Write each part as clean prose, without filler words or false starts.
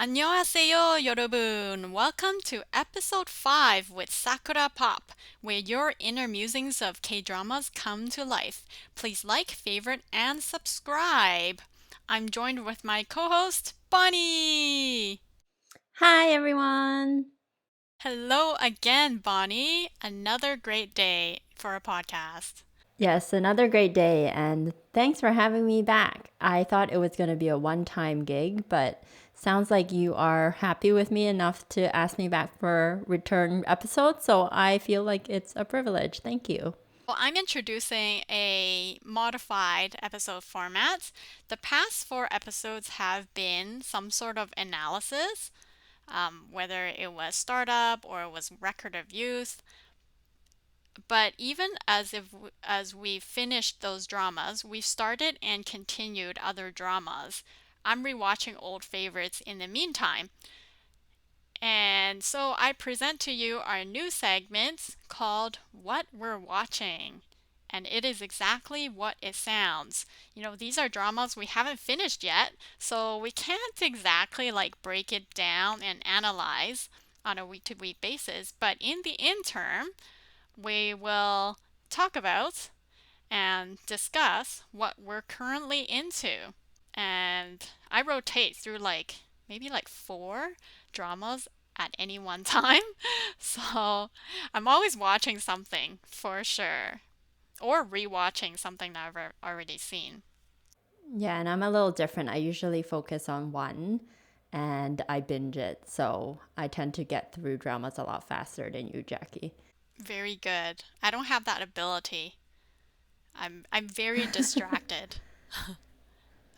안녕하세요, 여러분. Welcome to episode 5 with SakuraPop, where your inner musings of K-dramas come to life. Please like, favorite, and subscribe. I'm joined with my co-host, Bonnie. Hi, everyone. Hello again, Bonnie. Another great day for a podcast. Yes, another great day, and thanks for having me back. I thought it was going to be a one time gig, but sounds like you are happy with me enough to ask me back for return episodes, so I feel like it's a privilege. Thank you. Well, I'm introducing a modified episode format. The past four episodes have been some sort of analysis, whether it was startup or it was record of youth. But even as we finished those dramas, we started and continued other dramas. I'm rewatching old favorites in the meantime. And so I present to you our new segment called What We're Watching. And it is exactly what it sounds. These are dramas we haven't finished yet, so we can't exactly like break it down and analyze on a week to week basis. But in the interim, we will talk about and discuss what we're currently into. And I rotate through maybe like four dramas at any one time. So I'm always watching something for sure, or rewatching something that I've already seen. Yeah, and I'm a little different. I usually focus on one and I binge it, so I tend to get through dramas a lot faster than you, Jackie. Very good. I don't have that ability. I'm very distracted.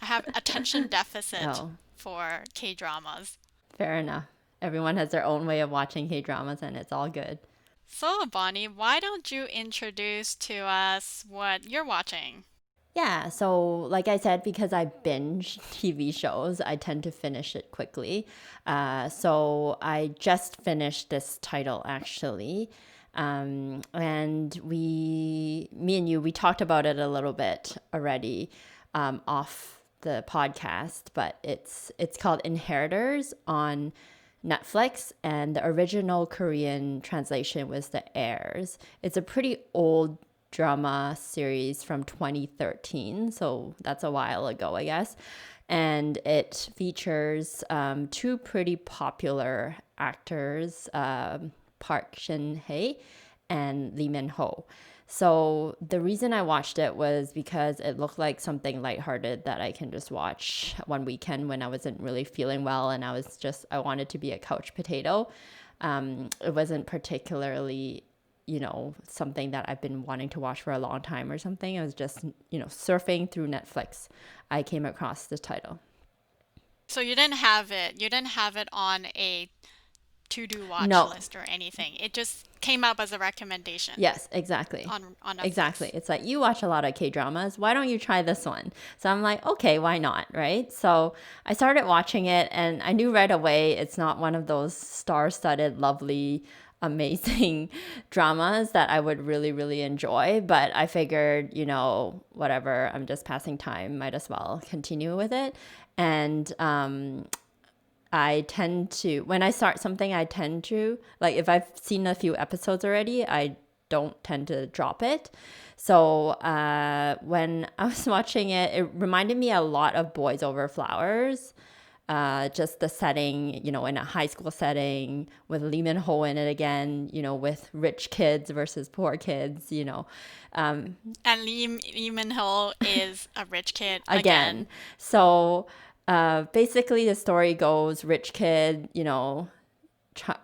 I have attention deficit Oh, for K-dramas. fair enough. Everyone has their own way of watching K dramas, and it's all good. So, Bonnie, why don't you introduce to us what you're watching? Yeah, so like I said, because I binge TV shows, I tend to finish it quickly. So I just finished this title actually. And me and you, we talked about it a little bit already off the podcast, but it's called Inheritors on Netflix, and the original Korean translation was The Heirs. It's a pretty old drama series from 2013, so that's a while ago, I guess. And it features two pretty popular actors, Park Shin Hye and Lee Min Ho. So the reason I watched it was because it looked like something lighthearted that I can just watch one weekend when I wasn't really feeling well and I wanted to be a couch potato. It wasn't particularly, something that I've been wanting to watch for a long time or something. I was just, surfing through Netflix. I came across this title. So you didn't have it. You didn't have it on a to-do watch No, list or anything. It just came up as a recommendation yes, exactly. on Exactly. Netflix. It's like you watch a lot of K dramas. Why don't you try this one? So I'm like, okay, why not? Right. So I started watching it and I knew right away it's not one of those star studded, lovely, amazing dramas that I would really, really enjoy. But I figured, whatever, I'm just passing time, might as well continue with it. And I tend to, when I start something, I tend to, like, if I've seen a few episodes already, I don't tend to drop it. So when I was watching it, it reminded me a lot of Boys Over Flowers. Just the setting, in a high school setting with Lee Min Ho in it again, with rich kids versus poor kids, And Lee Min-ho is a rich kid again. again. So basically, the story goes rich kid,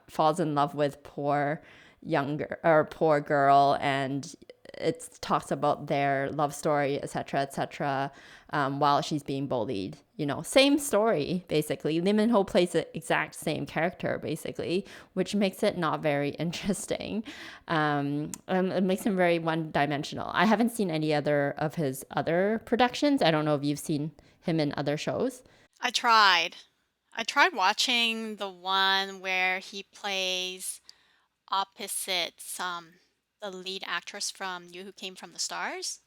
falls in love with poor girl, and it talks about their love story, etc., etc. While she's being bullied, same story basically. Lee Min Ho plays the exact same character basically, which makes it not very interesting. It makes him very one-dimensional. I haven't seen any other of his other productions. I don't know if you've seen him in other shows. I tried. I tried watching the one where he plays opposite the lead actress from You Who Came from the Stars.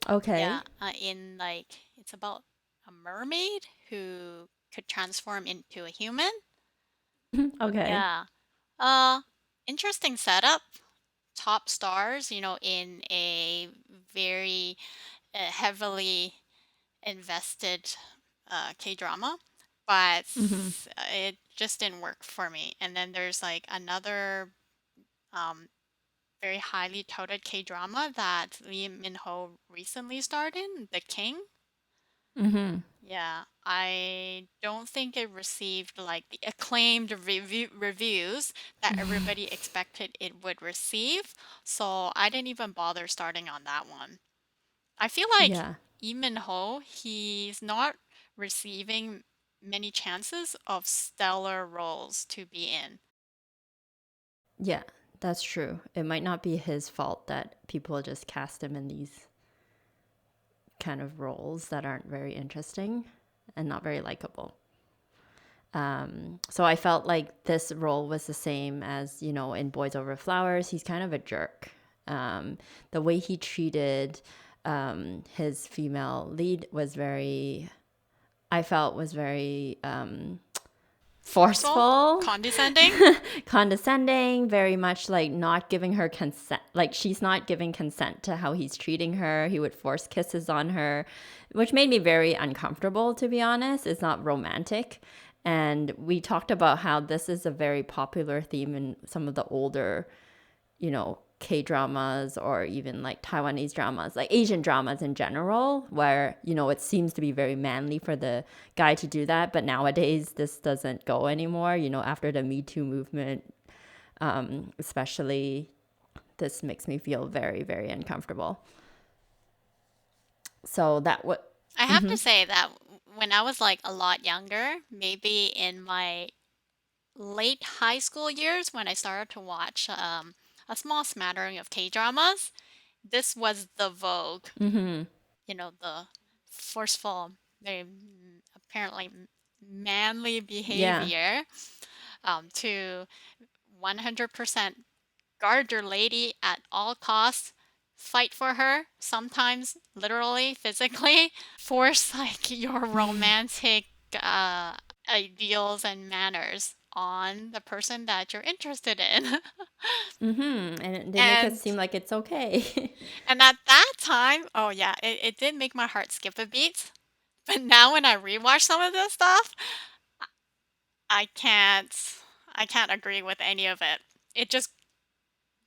Yeah, Okay. in like it's about a mermaid who could transform into a human. Okay. Yeah. Uh, Interesting setup. Top stars, in a very heavily invested K-drama, but Hmm. it just didn't work for me. And then there's like another um, very highly touted K-drama that Lee Min-ho recently starred in, The King. Hmm. Yeah, I don't think it received like the acclaimed reviews that everybody expected it would receive, so I didn't even bother starting on that one. I feel like Yeah. Lee Min-ho, he's not receiving many chances of stellar roles to be in. Yeah, that's true. It might not be his fault that people just cast him in these kind of roles that aren't very interesting and not very likable. So I felt like this role was the same as, in Boys Over Flowers. He's kind of a jerk. The way he treated his female lead was very, I felt was very Forceful? forceful, Condescending? condescending, very much like not giving her consent. Like she's not giving consent to how he's treating her. He would force kisses on her, which made me very uncomfortable, to be honest. It's not romantic. And we talked about how this is a very popular theme in some of the older, K dramas or even like Taiwanese dramas, like Asian dramas in general, where, it seems to be very manly for the guy to do that. But nowadays, this doesn't go anymore, after the Me Too movement, especially, this makes me feel very, very uncomfortable. So that what. I have to say that when I was like a lot younger, maybe in my late high school years when I started to watch a small smattering of K-dramas, this was the vogue, Mm-hmm. the forceful, very apparently manly Yeah. behavior to 100% guard your lady at all costs, fight for her, sometimes literally, physically, force like your romantic uh, ideals and manners on the person that you're interested in. Mm-hmm. And they make it and seem like it's okay. and at that time, oh yeah, it did make my heart skip a beat. But now when I rewatch some of this stuff, I can't I can't agree with any of it. It just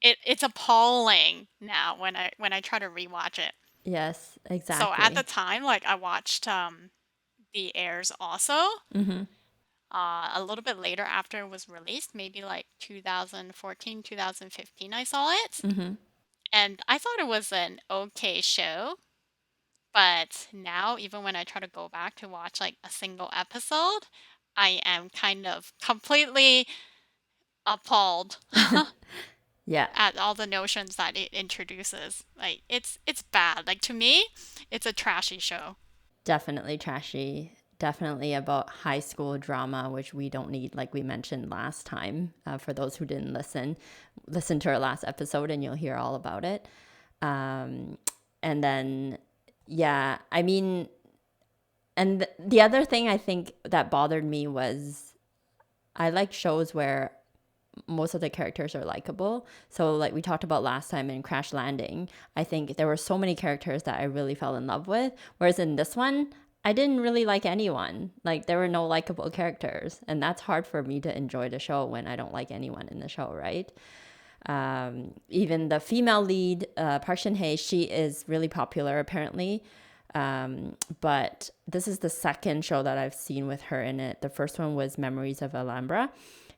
it's appalling now when I try to rewatch it. Yes, So at the exactly. time, like I watched the Heirs also. Mm-hmm. A little bit later after it was released, maybe like 2014, 2015, I saw it. Mm-hmm. And I thought it was an okay show. But now, even when I try to go back to watch like a single episode, I am kind of completely appalled Yeah. at all the notions that it introduces. Like it's bad. Like to me, it's a trashy show. Definitely trashy. Definitely about high school drama, which we don't need, like we mentioned last time. For those who didn't listen to our last episode and you'll hear all about it. Um, and then, yeah, I mean, and the other thing I think that bothered me was I like shows where most of the characters are likable. So, like we talked about last time in Crash Landing, I think there were so many characters that I really fell in love with. Whereas in this one, I didn't really like anyone. Like, there were no likable characters. And that's hard for me to enjoy the show when I don't like anyone in the show, right? Even the female lead, Park Shin Hye, she is really popular apparently. But this is the second show that I've seen with her in it. The first one was Memories of Alhambra.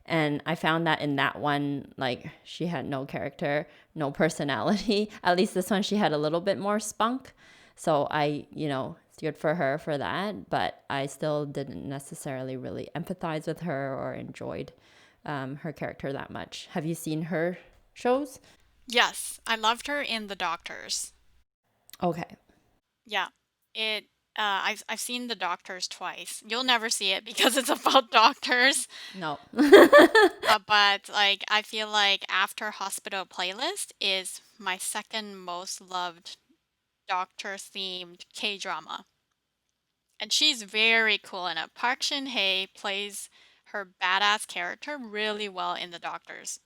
And I found that in that one, like, she had no character, no personality. At least this one, she had a little bit more spunk. So it's good for her for that. But I still didn't necessarily really empathize with her or enjoyed her character that much. Have you seen her shows? Yes, I loved her in The Doctors. Okay. Yeah, it. I've seen The Doctors twice. You'll never see it because it's about doctors. No. But like I feel like After Hospital Playlist is my second most loved doctor themed K drama. And she's very cool in it. Park Shin-hye plays her badass character really well in The Doctors.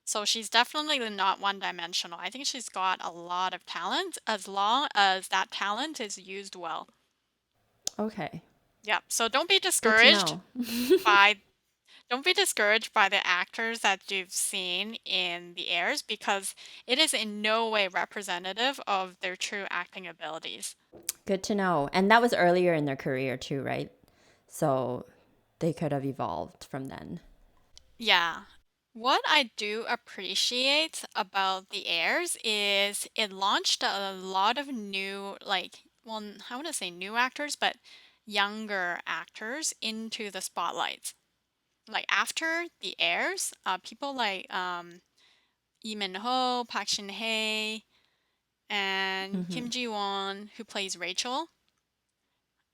So she's definitely not one-dimensional. I think she's got a lot of talent as long as that talent is used well. Okay. Yeah. So don't be Good to discouraged know. by the actors that you've seen in The Heirs because it is in no way representative of their true acting abilities. Good to know. And that was earlier in their career too, right? So they could have evolved from then. Yeah. What I do appreciate about The Heirs is it launched a lot of new, like, well, I wouldn't say new actors, but younger actors into the spotlight. Like after The Heirs, people like Lee Min-ho, Park Shin-hye, and Mm-hmm. Kim Ji-won, who plays Rachel,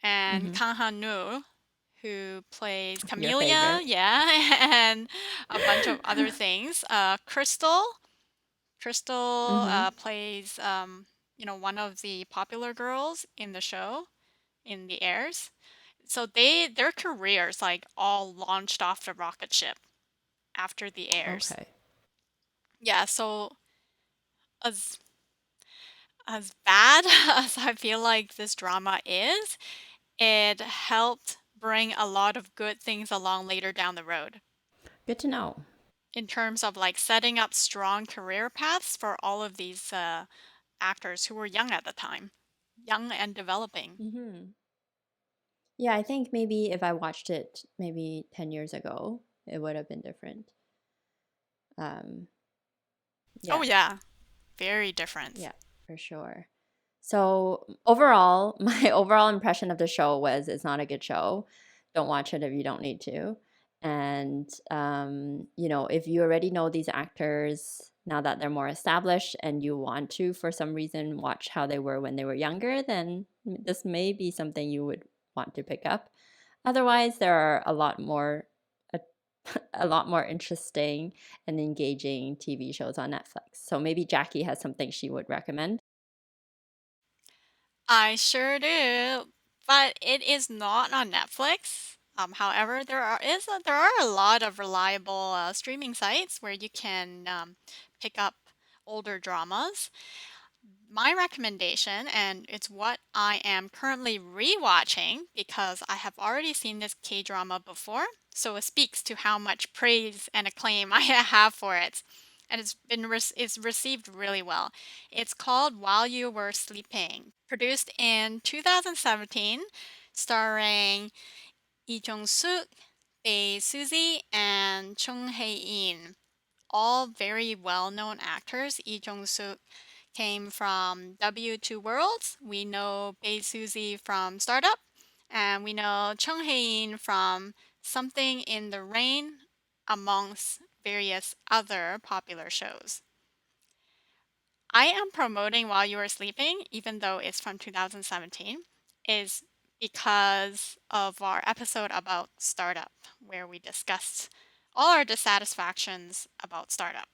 and Mm-hmm. Kang Han-nu, who plays Your Camellia, favorite. yeah, and a bunch of other things. Crystal Mm-hmm. plays, one of the popular girls in the show, in The Heirs. So their careers like all launched off the rocket ship after The Heirs. Okay. Yeah, so as as bad as I feel like this drama is, it helped bring a lot of good things along later down the road Good to know. in terms of like setting up strong career paths for all of these actors who were young at the time, young and developing. Mm-hmm. Yeah, I think maybe if I watched it maybe 10 years ago, it would have been different. Um, Oh yeah, yeah, very different. yeah, for sure. So overall, my overall impression of the show was it's not a good show. Don't watch it if you don't need to. And if you already know these actors now that they're more established and you want to, for some reason, watch how they were when they were younger, then this may be something you would want to pick up. Otherwise, there are a, a lot more interesting and engaging TV shows on Netflix. So maybe Jackie has something she would recommend. I sure do, but it is not on Netflix. However, there are a lot of reliable streaming sites where you can pick up older dramas. My recommendation, and it's what I am currently rewatching because I have already seen this K drama before, so it speaks to how much praise and acclaim I have for it. And it's received really well. It's called While You Were Sleeping, produced in 2017, starring Lee Jong-suk, Bae Suzy, and Chung Hae-in, all very well-known actors. Lee Jong-suk came from W2 Worlds. We know Bae Suzy from Startup, and we know Chung Hae-in from Something in the Rain, amongst various other popular shows. I am promoting While You Were Sleeping, even though it's from 2017, is because of our episode about Startup, where we discussed all our dissatisfactions about Startup.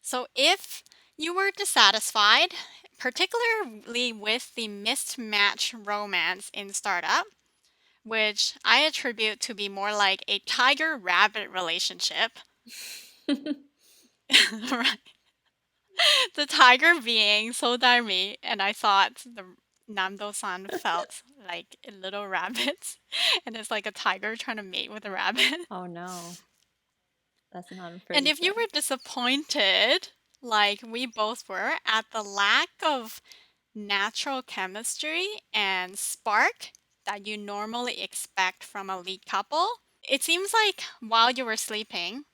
So if you were dissatisfied, particularly with the mismatched romance in Startup, which I attribute to be more like a tiger rabbit relationship, right? The tiger being so Sodarmi, and I thought the Namdo-san felt like a little rabbit, and it's like a tiger trying to mate with a rabbit. Oh no, that's not a And pretty if you were sight. disappointed, like we both were, at the lack of natural chemistry and spark that you normally expect from a lead couple, it seems like While You Were Sleeping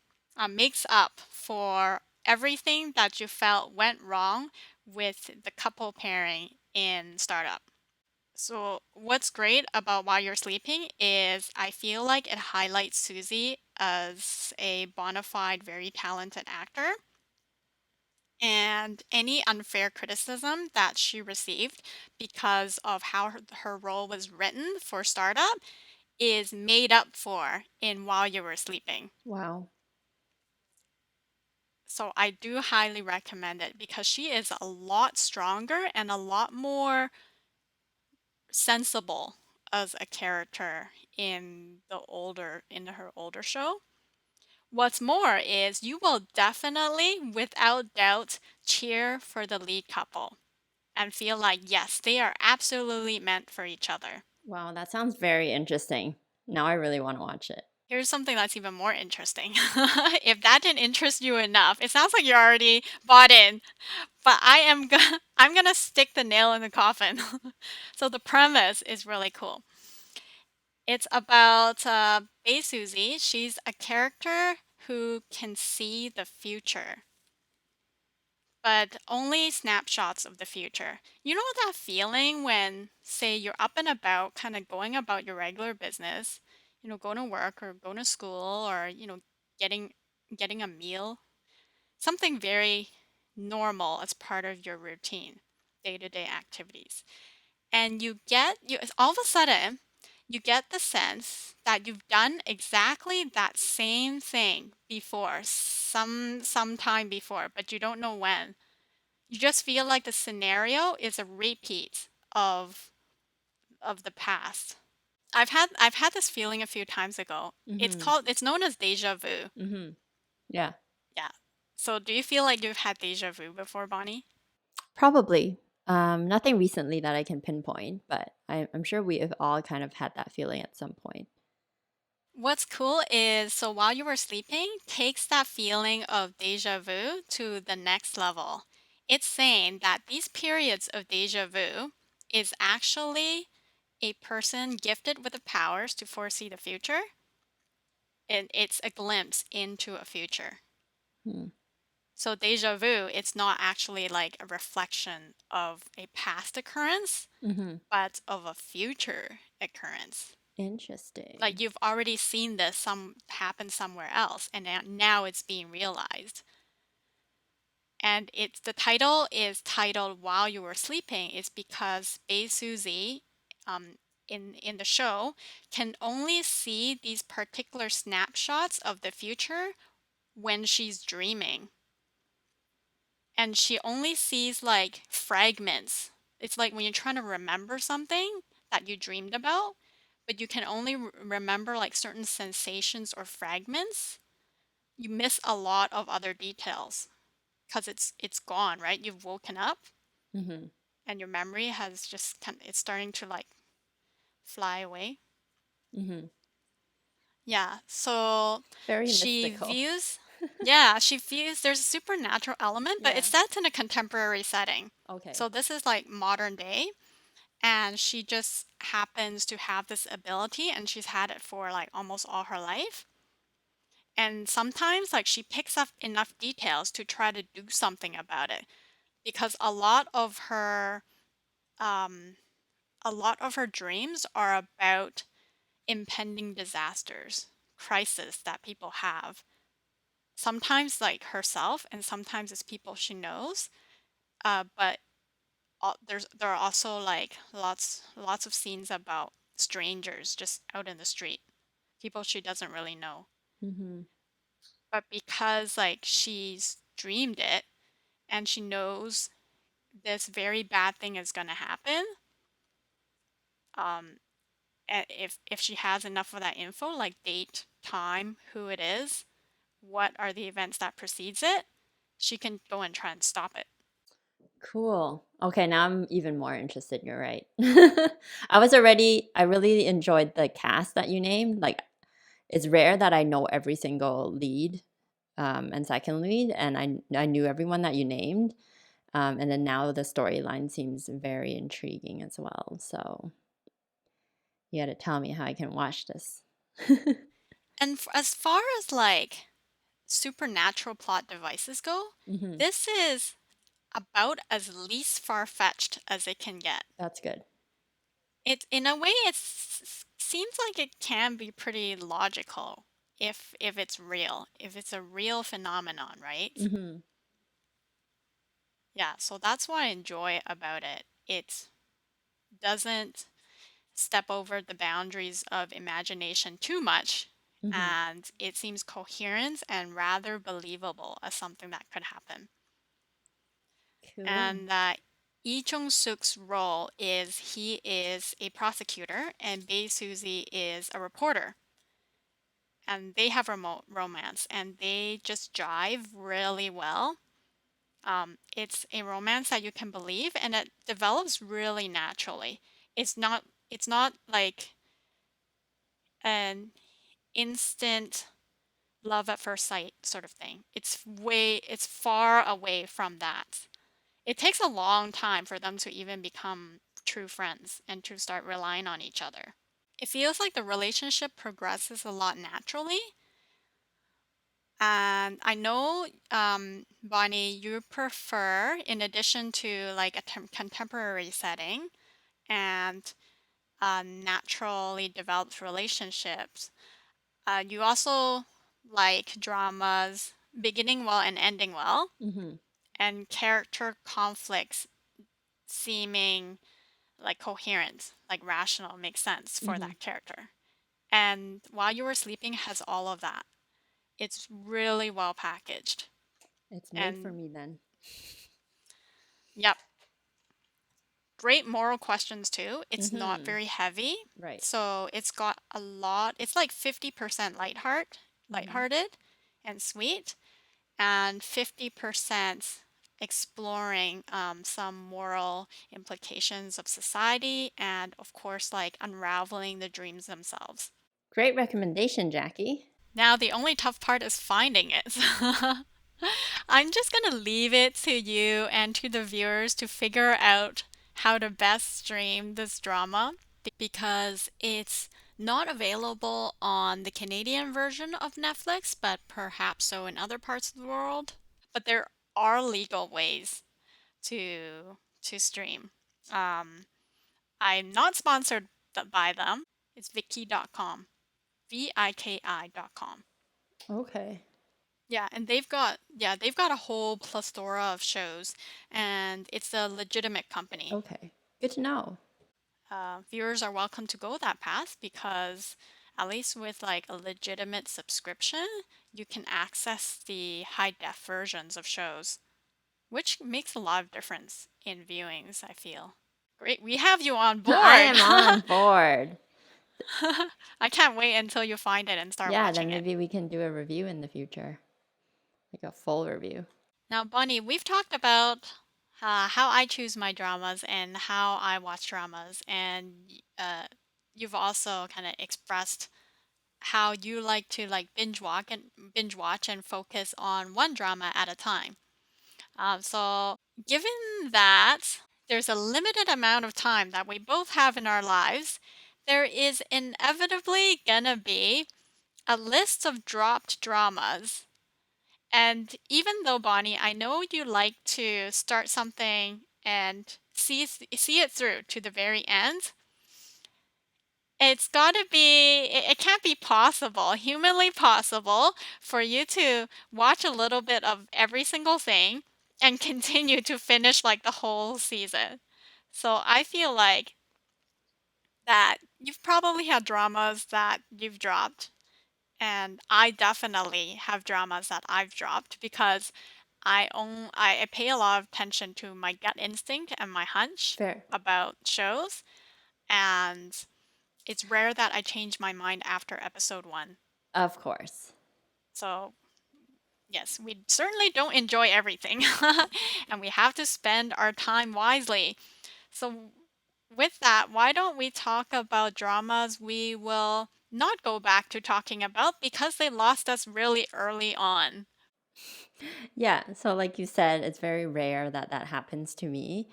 makes up for everything that you felt went wrong with the couple pairing in Startup. So, what's great about While You're Sleeping is I feel like it highlights Suzy as a bona fide, very talented actor. And any unfair criticism that she received because of how her role was written for Startup is made up for in While You Were Sleeping. Wow. So I do highly recommend it because she is a lot stronger and a lot more sensible as a character in her older show. What's more is you will definitely, without doubt, cheer for the lead couple and feel like, yes, they are absolutely meant for each other. Wow, that sounds very interesting. Now I really want to watch it. Here's something that's even more interesting. If that didn't interest you enough, it sounds like you're already bought in, but I'm gonna stick the nail in the coffin. So the premise is really cool. It's about Suzy. She's a character who can see the future, but only snapshots of the future. You know that feeling when, say, you're up and about, kind of going about your regular business, going to work or going to school or, getting getting a meal, something very normal as part of your routine, day-to-day activities. And you all of a sudden you get the sense that you've done exactly that same thing before, some time before, but you don't know when. You just feel like the scenario is a repeat of the past. I've had this feeling a few times ago. Mm-hmm. It's known as deja vu. Mm-hmm. Yeah, Yeah. So do you feel like you've had deja vu before, Bonnie? probably. Nothing recently that I can pinpoint, but I'm sure we have all kind of had that feeling at some point. What's cool is so while you were sleeping, takes that feeling of deja vu to the next level. It's saying that these periods of deja vu is actually a person gifted with the powers to foresee the future, and it's a glimpse into a future. Hmm. So deja vu, it's not actually like a reflection of a past occurrence, Mm-hmm. but of a future occurrence. Like Interesting. you've already seen this some happen somewhere else, and now it's being realized. And it's the title is titled "While You Were Sleeping" is because Bae Suzy, um, in the show, can only see these particular snapshots of the future when she's dreaming, and she only sees like fragments. It's like when you're trying to remember something that you dreamed about, but you can only remember like certain sensations or fragments. You miss a lot of other details because it's gone, right? You've woken up Mm-hmm. and your memory has just it's starting to like fly away. Mm-hmm. Yeah, so Very she mystical. views yeah, she views there's a supernatural element, but it's Yeah. set in a contemporary setting. Okay. So this is like modern day, and she just happens to have this ability, and she's had it for like almost all her life. And sometimes like she picks up enough details to try to do something about it because um a lot of her dreams are about impending disasters, crisis that people have. Sometimes like herself, and sometimes it's people she knows. But there are also like lots of scenes about strangers just out in the street, people she doesn't really know. Mm-hmm. But because like she's dreamed it and she knows this very bad thing is going to happen, um if she has enough of that info, like date, time, who it is, what are the events that precedes it, she can go and try and stop it. Cool. Okay, now I'm even more interested. You're right. I really enjoyed the cast that you named. Like, it's rare that I know every single lead and second lead, and I knew everyone that you named. And then now the storyline seems very intriguing as well. So you got to tell me how I can watch this. And as far as like supernatural plot devices go, Hmm. this is about as least far-fetched as it can get. That's good. It in a way it seems like it can be pretty logical if it's real, if it's a real phenomenon, right? Hmm. Yeah, so that's what I enjoy about it. It doesn't step over the boundaries of imagination too much, Hmm. and it seems coherent and rather believable as something that could happen. Cool. And Lee Chung-suk's role is he is a prosecutor and Bae Suzy is a reporter. And they have remote romance and they just jive really well. It's a romance that you can believe and it develops really naturally. It's not like an instant love at first sight sort of thing. It's far away from that. It takes a long time for them to even become true friends and to start relying on each other. It feels like the relationship progresses a lot naturally. And I know, Bonnie, you prefer, in addition to like a contemporary setting and naturally developed relationships, you also like dramas beginning well and ending well, Hmm. and character conflicts seeming like coherent, like rational, makes sense for Hmm. that character. And While You Were Sleeping has all of that. It's really well packaged. It's made for And me then. yep, great moral questions too. It's not Hmm. very heavy. Right. So it's got a lot. It's like 50% Hmm. lighthearted and sweet, and 50% exploring some moral implications of society and, of course, like unraveling the dreams themselves. Great recommendation, Jackie. Now, the only tough part is finding it. I'm just going to leave it to you and to the viewers to figure out how to best stream this drama because it's not available on the Canadian version of Netflix, but perhaps so in other parts of the world. But there are legal ways to stream. Um, I'm not sponsored by them. It's viki.com, viki.com. Okay. Yeah, they've got a whole plethora of shows, and it's a legitimate company. Okay. Good to know. Viewers are welcome to go that path because at least with like a legitimate subscription, you can access the high def versions of shows, which makes a lot of difference in viewings, I feel. Great, we have you on I board. am on board. I can't wait until you find it and start Yeah, then watching it. maybe we can do a review in the future, like a full review. Now, Bunny, we've talked about how I choose my dramas and how I watch dramas, and you've also kind of expressed how you like to like binge watch and focus on one drama at a time. So, given that there's a limited amount of time that we both have in our lives, there is inevitably gonna be a list of dropped dramas. And even though, Bonnie, I know you like to start something and see it through to the very end, it's got to be, it can't be possible, humanly possible, for you to watch a little bit of every single thing and continue to finish like the whole season. So I feel like that you've probably had dramas that you've dropped, and I definitely have dramas that I've dropped because I pay a lot of attention to my gut instinct and my hunch Fair. about shows, and it's rare that I change my mind after episode one. Of course. So, yes, we certainly don't enjoy everything, and we have to spend our time wisely. So, with that, why don't we talk about dramas we will not go back to talking about because they lost us really early on? Yeah, so like you said, it's very rare that that happens to me.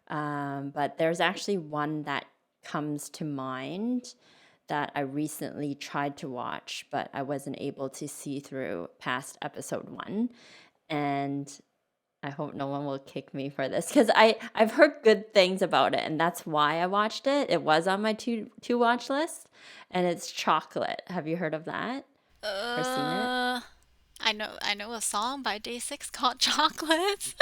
But there's actually one that comes to mind that I recently tried to watch, but I wasn't able to see through past episode one. And I hope no one will kick me for this because I've heard good things about it, and that's why I watched it. It was on my to watch list, and it's Chocolate. Have you heard of that or seen it? Uh, I know a song by Day Six called Chocolates.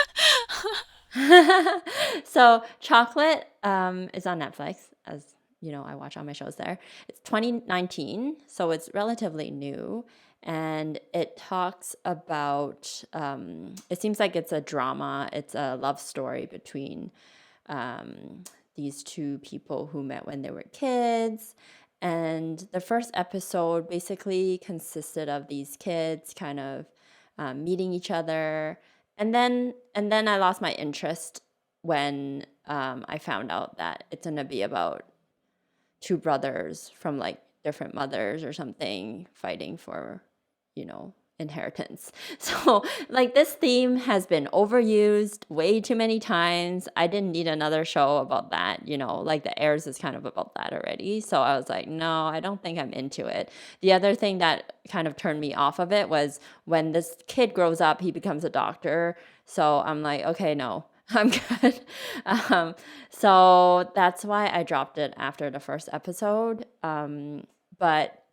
So Chocolate is on Netflix, as you know, I watch all my shows there. It's 2019, so it's relatively new, and it talks about. It seems like it's a drama. It's a love story between um, these two people who met when they were kids. And the first episode basically consisted of these kids kind of meeting each other. And then I lost my interest when I found out that it's gonna be about two brothers from like different mothers or something fighting for, inheritance. So, like, this theme has been overused way too many times. I didn't need another show about that, like the Heirs is kind of about that already. So I was like, no, I don't think I'm into it. The other thing that kind of turned me off of it was when this kid grows up, he becomes a doctor. So I'm like, okay, no, I'm good. Um, so that's why I dropped it after the first episode. But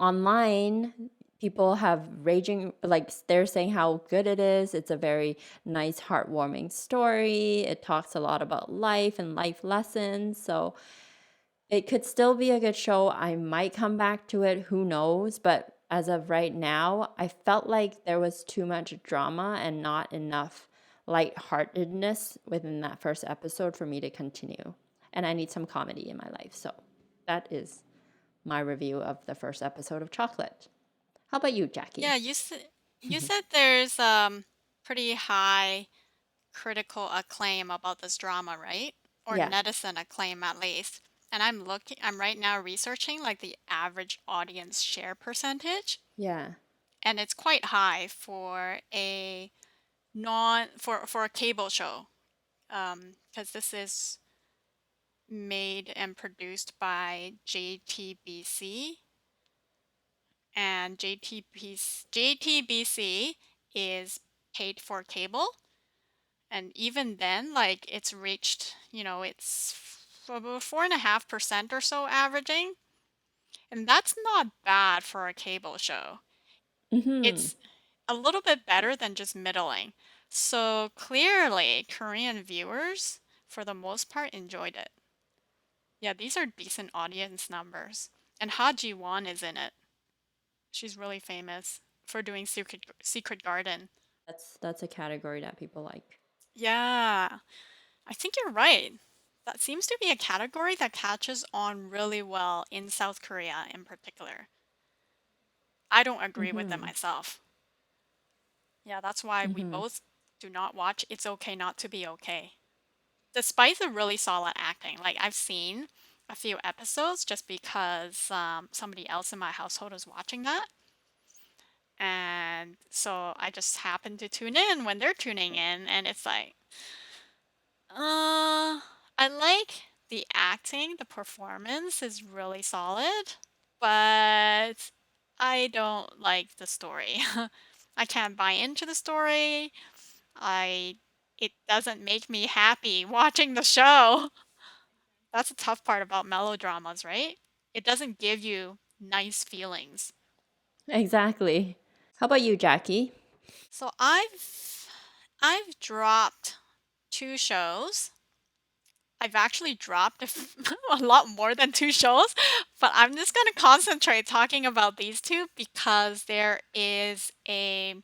online people have raging, like, they're saying how good it is. It's a very nice, heartwarming story. It talks a lot about life and life lessons. So it could still be a good show. I might come back to it, who knows? But as of right now, I felt like there was too much drama and not enough lightheartedness within that first episode for me to continue. And I need some comedy in my life. So that is my review of the first episode of Chocolate. How about you, Yeah, Jackie? you said there's pretty high critical acclaim about this drama, right? Or Yeah, netizen acclaim at least. And I'm right now researching like the average audience share percentage, yeah. and it's quite high for a non for a cable show. Because this is made and produced by JTBC, and JTBC is paid for cable. And even then, like it's reached, it's about 4.5% or so averaging. And that's not bad for a cable show. Mm-hmm. It's a little bit better than just middling. So clearly, Korean viewers, for the most part, enjoyed it. Yeah, these are decent audience numbers. And Ha Ji Won is in it. She's really famous for doing Secret Garden. That's a category that people like. Yeah, I think you're right. That seems to be a category that catches on really well in South Korea in particular. I don't agree with them Mm-hmm. myself. Yeah, that's why we Mm-hmm. both do not watch It's Okay Not to Be Okay. Despite the really solid acting, like I've seen a few episodes just because somebody else in my household is watching that. And so I just happen to tune in when they're tuning in, and it's like, I like the acting, the performance is really solid, but I don't like the story. I can't buy into the story. I It doesn't make me happy watching the show. That's a tough part about melodramas, right? It doesn't give you nice feelings. Exactly. How about you, Jackie? So I've dropped two shows. I've actually dropped a lot more than two shows, but I'm just going to concentrate talking about these two because there is a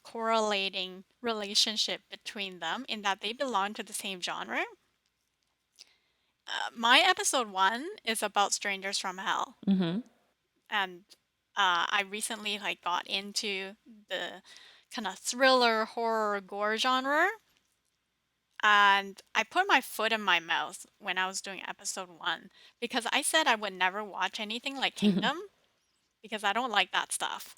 correlating relationship between them in that they belong to the same genre. My episode one is about strangers from hell, Mm-hmm. and I recently like got into the kind of thriller, horror, gore genre. And I put my foot in my mouth when I was doing episode one because I said I would never watch anything like Kingdom because I don't like that stuff.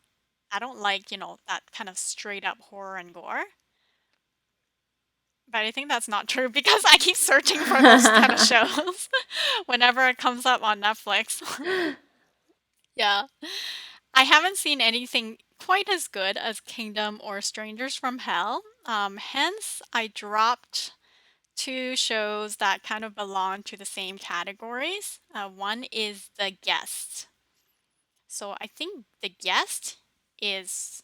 I don't like, that kind of straight up horror and gore. But I think that's not true because I keep searching for those kind of shows whenever it comes up on Netflix. Yeah. I haven't seen anything quite as good as Kingdom or Strangers from Hell. Hence, I dropped two shows that kind of belong to the same categories. One is The Guest. So I think The Guest is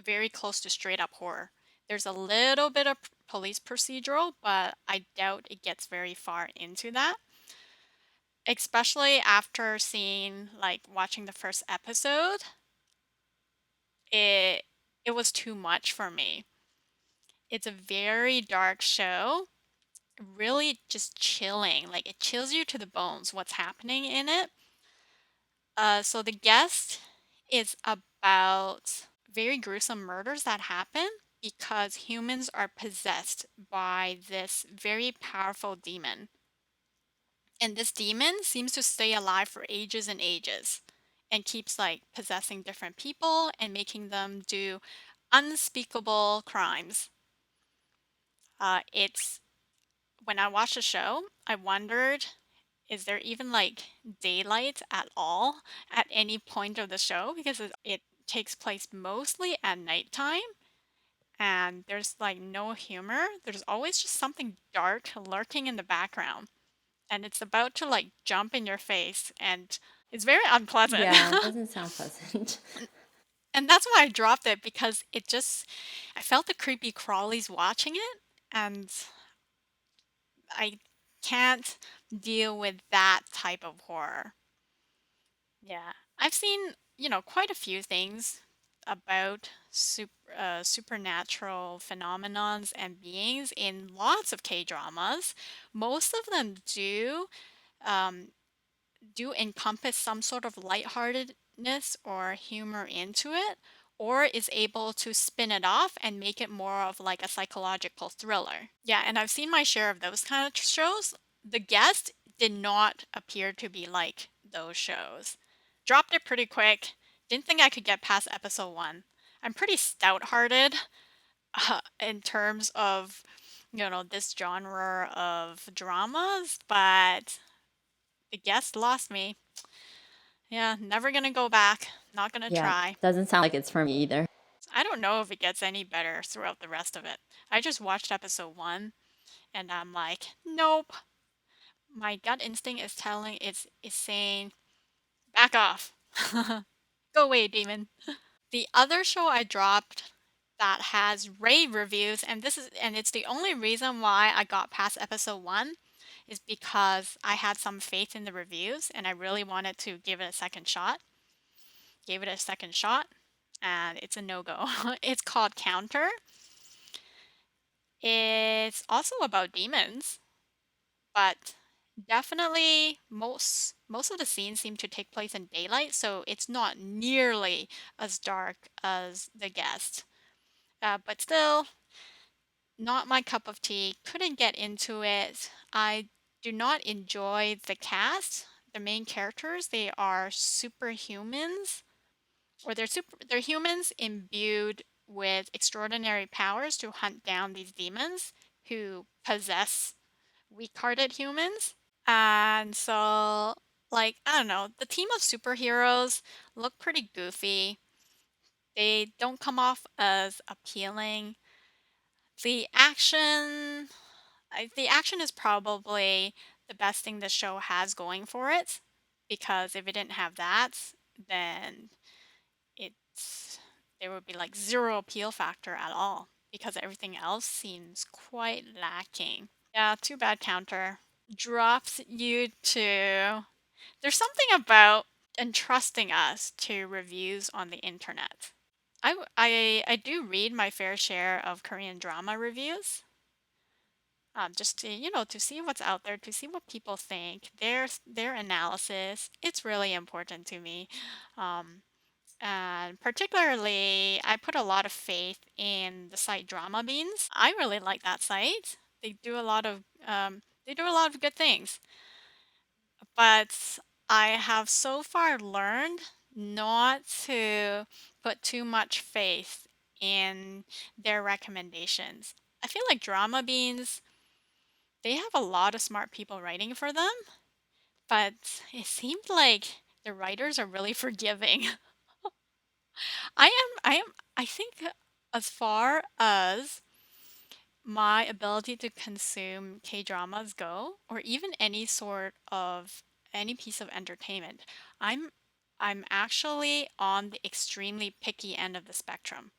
very close to straight up horror. There's a little bit of police procedural, but I doubt it gets very far into that. Especially after seeing, like, watching the first episode, it it was too much for me. It's a very dark show. really just chilling. Like it chills you to the bones what's happening in it. So the guest is about very gruesome murders that happen because humans are possessed by this very powerful demon. And this demon seems to stay alive for ages and ages and keeps like possessing different people and making them do unspeakable crimes. It's when I watched the show, I wondered, is there even like daylight at all at any point of the show? Because it takes place mostly at nighttime and there's like no humor. There's always just something dark lurking in the background and it's about to like jump in your face and it's very unpleasant. Yeah, it doesn't sound pleasant. And that's why I dropped it because it just, I felt the creepy crawlies watching it and I can't deal with that type of horror. Yeah. I've seen, quite a few things about supernatural phenomenons and beings in lots of K-dramas. Most of them um, do encompass some sort of lightheartedness or humor into it, or is able to spin it off and make it more of like a psychological thriller. Yeah, and I've seen my share of those kind of shows. The Guest did not appear to be like those shows. Dropped it pretty quick. Didn't think I could get past episode one. I'm pretty stout-hearted in terms of, this genre of dramas, but The Guest lost me. Yeah, never gonna go back. Not gonna Yeah, try. doesn't sound like it's for me either. I don't know if it gets any better throughout the rest of it. I just watched episode one and I'm like, nope. My gut instinct is telling is saying, back off. Go away, demon. The other show I dropped that has rave reviews, and it's the only reason why I got past episode one, is because I had some faith in the reviews and I really wanted to give it a second shot. Gave it a second shot, and it's a no-go. It's called Counter. It's also about demons, but definitely most of the scenes seem to take place in daylight, so it's not nearly as dark as The Guest. But still, not my cup of tea. Couldn't get into it. I do not enjoy the cast. The main characters, they are superhumans, or they're humans imbued with extraordinary powers to hunt down these demons who possess weak-hearted humans. And so, like, I don't know, the team of superheroes look pretty goofy. They don't come off as appealing. The action, the action is probably the best thing the show has going for it, because if it didn't have that, then it's there would be like zero appeal factor at all because everything else seems quite lacking. Yeah, too bad Counter drops you to. There's something about entrusting us to reviews on the internet. I do read my fair share of Korean drama reviews, just to to see what's out there, to see what people think, their analysis. It's really important to me. Um, And particularly, I put a lot of faith in the site Drama Beans. I really like that site. They do a lot of good things. But I have so far learned not to put too much faith in their recommendations. I feel like Drama Beans, they have a lot of smart people writing for them, but it seemed like the writers are really forgiving. I think as far as my ability to consume K-dramas go, or even any piece of entertainment, I'm I'm actually on the extremely picky end of the spectrum.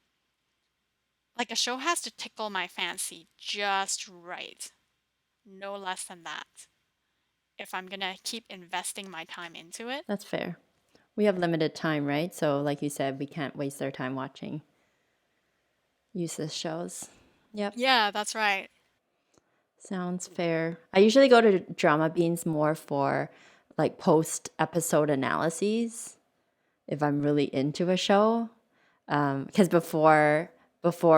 Like a show has to tickle my fancy just right, no less than that, if I'm gonna keep investing my time into it. That's fair. We have limited time, right? So, like you said, we can't waste our time watching useless shows. Yep. Yeah, that's right. Sounds fair. I usually go to Drama Beans more for like post episode analyses if I'm really into a show. Because before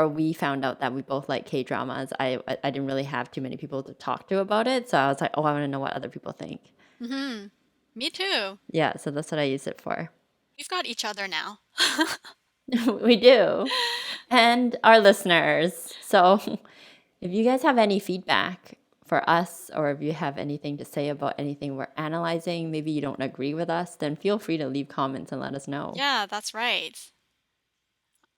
we found out that we both like K dramas, I didn't really have too many people to talk to about it. So I was like, oh, I want to know what other people think. Mm-hmm. Me too. Yeah, so that's what I use it for. We've got each other now. We do. And our listeners. So if you guys have any feedback for us, or if you have anything to say about anything we're analyzing, maybe you don't agree with us, then feel free to leave comments and let us know. Yeah, that's right.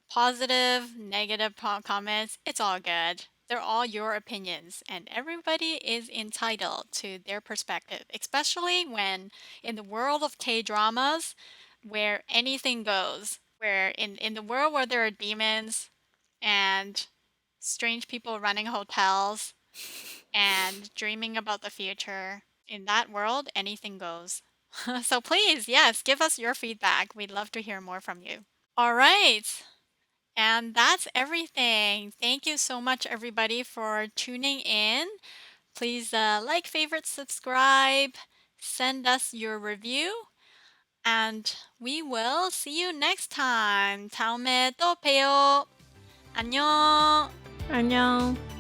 Positive, negative comments, it's all good. They're all your opinions, and everybody is entitled to their perspective, especially when in the world of K-dramas, where anything goes, where in the world where there are demons and strange people running hotels and dreaming about the future, in that world, anything goes. So please, yes, give us your feedback. We'd love to hear more from you. All right. And that's everything. Thank you so much, everybody, for tuning in. Please like, favorite, subscribe, send us your review, and we will see you next time. 다음에 또 봬요. 안녕. 안녕.